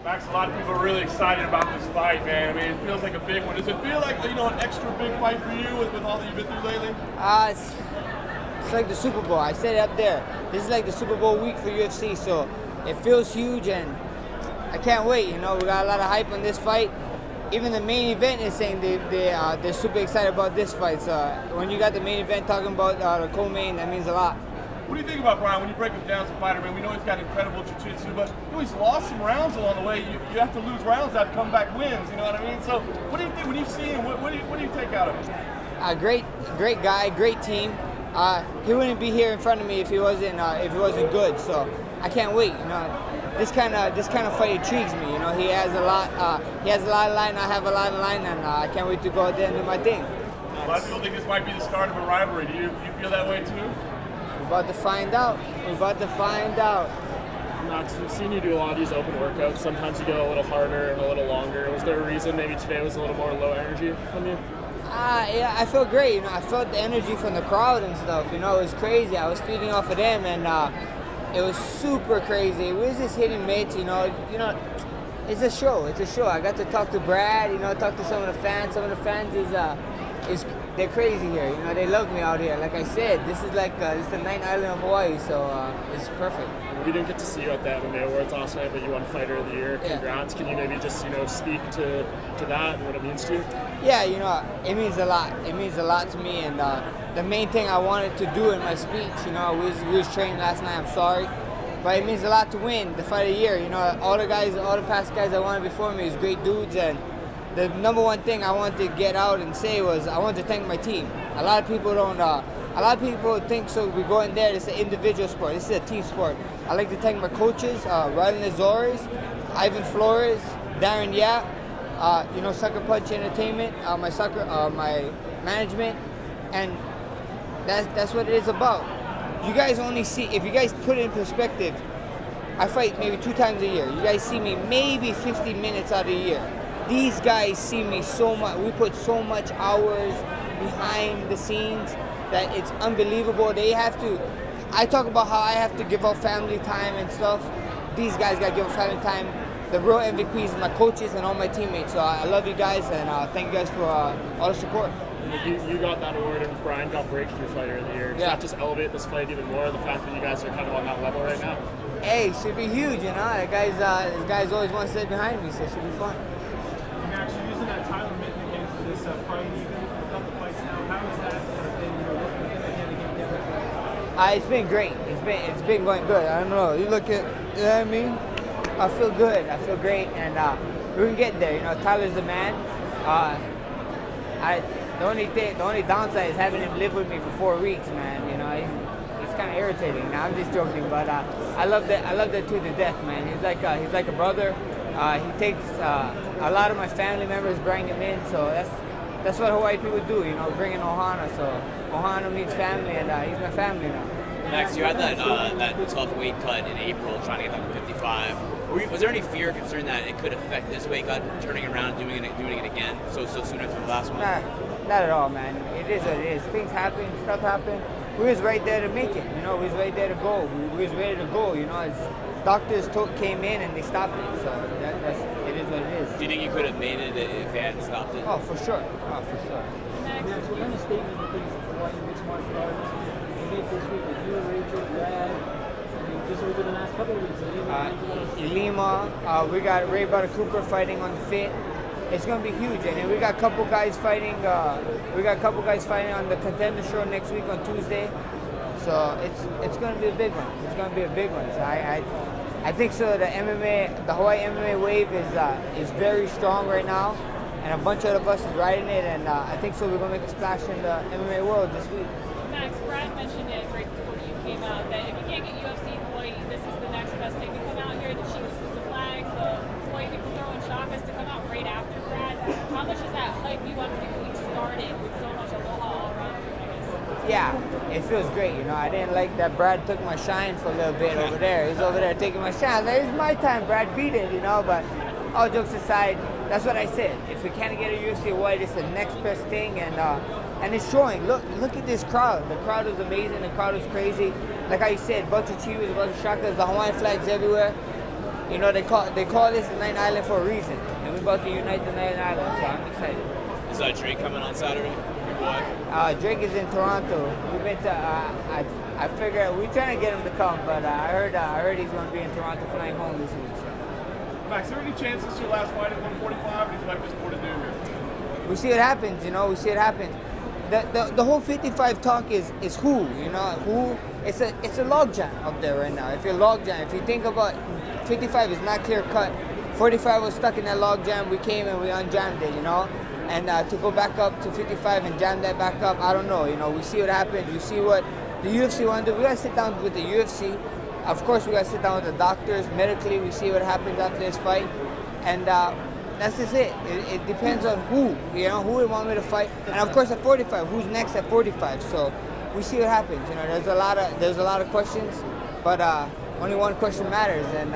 Max, a lot of people are really excited about this fight, man. I mean, it feels like a big one. Does it feel like, you know, an extra big fight for you with all that you've been through lately? It's like the Super Bowl. I said it up there. This is like the Super Bowl week for UFC, so it feels huge, and I can't wait. You know, we got a lot of hype on this fight. Even the main event is saying they're super excited about this fight. So when you got the main event talking about the co-main, that means a lot. What do you think about Brian when you break him down as a fighter? Man, we know he's got incredible jiu-jitsu, but you know, he's lost some rounds along the way. You have to lose rounds to have comeback wins. You know what I mean? So what do you think when you see him? What do you take out of him? Great guy, great team. He wouldn't be here in front of me if he wasn't good. So I can't wait. You know, this kind of fight intrigues me. You know, he has a lot of line. I have a lot of line, and I can't wait to go out there and do my thing. A lot of people think this might be the start of a rivalry. Do you feel that way too? We're about to find out. We're about to find out. Max, we've seen you do a lot of these open workouts. Sometimes you go a little harder and a little longer. Was there a reason maybe today was a little more low energy from you? Yeah, I felt great. You know, I felt the energy from the crowd and stuff. You know, it was crazy. I was feeding off of them, and it was super crazy. It was just hitting mates. You know, it's a show. It's a show. I got to talk to Brad. You know, talk to some of the fans. Some of the fans they're crazy here. You know, they love me out here. Like I said, this is like this is the ninth island of Hawaii, so it's perfect. We didn't get to see you at the MMA Awards last night, but you won Fighter of the Year. Congrats. Yeah. Can you maybe just, you know, speak to that and what it means to you? Yeah, you know, it means a lot. It means a lot to me, and the main thing I wanted to do in my speech, you know, we was training last night. I'm sorry, but it means a lot to win the Fight of the Year. You know, all the past guys that won before me is great dudes, and the number one thing I wanted to get out and say was I wanted to thank my team. A lot of people don't. A lot of people think so. We go in there. It's an individual sport. This is a team sport. I like to thank my coaches, Rylan Azores, Ivan Flores, Darren Yap, you know, Sucker Punch Entertainment, my management, and that's what it is about. You guys only see, if you guys put it in perspective, I fight maybe 2 times a year. You guys see me maybe 50 minutes out of the year. These guys see me so much. We put so much hours behind the scenes that it's unbelievable. They have to. I talk about how I have to give up family time and stuff. These guys got to give up family time. The real MVPs are my coaches and all my teammates. So I love you guys, and thank you guys for all the support. You got that award, and Brian got Breakthrough Fighter of the Year. Does that just elevate this fight even more, the fact that you guys are kind of on that level right now? Hey, it should be huge, you know. This guy's always one step behind me, so it should be fun. Max, you're using that title mitten again for this fight, even a couple fights now. How has that been, you know, working with him again? It's been great. It's been going good. I don't know. You look at, you know what I mean? I feel good. I feel great, and we're gonna get there. You know, Tyler's the man. The only downside is having him live with me for 4 weeks, man. You know, he's kind of irritating. Now I'm just joking, but I love that to the death, man. He's like a brother. He takes a lot of my family members, bring him in, so that's what Hawaii people do, you know, bring in Ohana. So Ohana means family, and he's my family now. Max, you had that tough weight cut in April, trying to get down to 55. Was there any fear or concern that it could affect this weight cut, turning around, doing it again so soon after the last one? Nah, not at all, man. It is what it is. Things happen, stuff happen. We was right there to make it, you know. We was right there to go. We was ready to go, you know. As doctors came in and they stopped it, so it is what it is. Do you think you could have made it if they hadn't stopped it? Oh, for sure. Oh, for sure. Max, what kind of statement do you think Hawaii mixed martial artists made this week with you, Rachel, Brad? I mean, just over the last couple of weeks. Lima, we got Ray Butter Cooper fighting on the 5th. It's gonna be huge, and then we got a couple guys fighting. On the Contender Show next week on Tuesday. So it's gonna be a big one. It's gonna be a big one. So I think so. The Hawaii MMA wave is very strong right now, and a bunch of us is riding it, and I think so. We're gonna make a splash in the MMA world this week. Max, Brian mentioned it right before you came out that if you can't get UFC in Hawaii, this is the next best thing to come out here. The Chiefs, the flags, the Hawaii people throwing shakas to come out right after Brad. How much is that hype you want to get week started with so much aloha all around you, I guess? Yeah, it feels great. You know, I didn't like that Brad took my shine for a little bit over there. He's over there taking my shine. Like, it's my time, Brad, beat it, you know. But all jokes aside, that's what I said. If we can't get a UFC Hawaii, it's the next best thing, and it's showing. Look at this crowd. The crowd is amazing. The crowd is crazy. Like I said, bunch of chiwas, bunch of shakas, the Hawaiian flags everywhere. you know, they call this the Night Island for a reason, and we're about to unite the Night Island, so I'm excited. Is Drake coming on Saturday? Your boy? Drake is in Toronto. We've been to, I figure we're trying to get him to come, but I heard he's going to be in Toronto flying home this week. So. Max, is there any chance this is your last fight at 145, or do you feel like there's more to do here? We see what happens, you know. We see what happens. The whole 55 talk is who, you know, who. It's a logjam up there right now. If you think about 55 is not clear cut. 45 was stuck in that logjam. We came and we unjammed it, you know. And to go back up to 55 and jam that back up, I don't know. You know, we see what happens. We see what the UFC want to do. We got to sit down with the UFC. Of course, we got to sit down with the doctors. Medically, we see what happens after this fight. And that's just it. It depends on who, you know, who we want me to fight. And of course, at 45, who's next at 45? So we see what happens. You know, there's a lot of questions, but only one question matters. And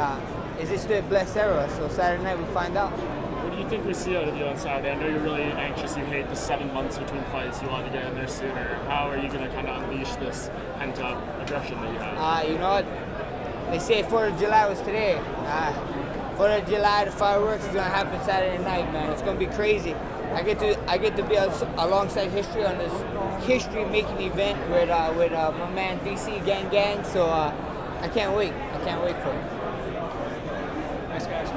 is it still a blessed era? So Saturday night, we find out. What do you think we see out of you on Saturday? I know you're really anxious. You hate the 7 months between fights. You want to get in there sooner. How are you going to kind of unleash this pent-up aggression that you have? You know what? They say 4th of July was today. 4th of July, the fireworks is going to happen Saturday night, man. It's going to be crazy. I get to be alongside history on this history-making event with my man DC Gang. So I can't wait. I can't wait for it. Nice guys.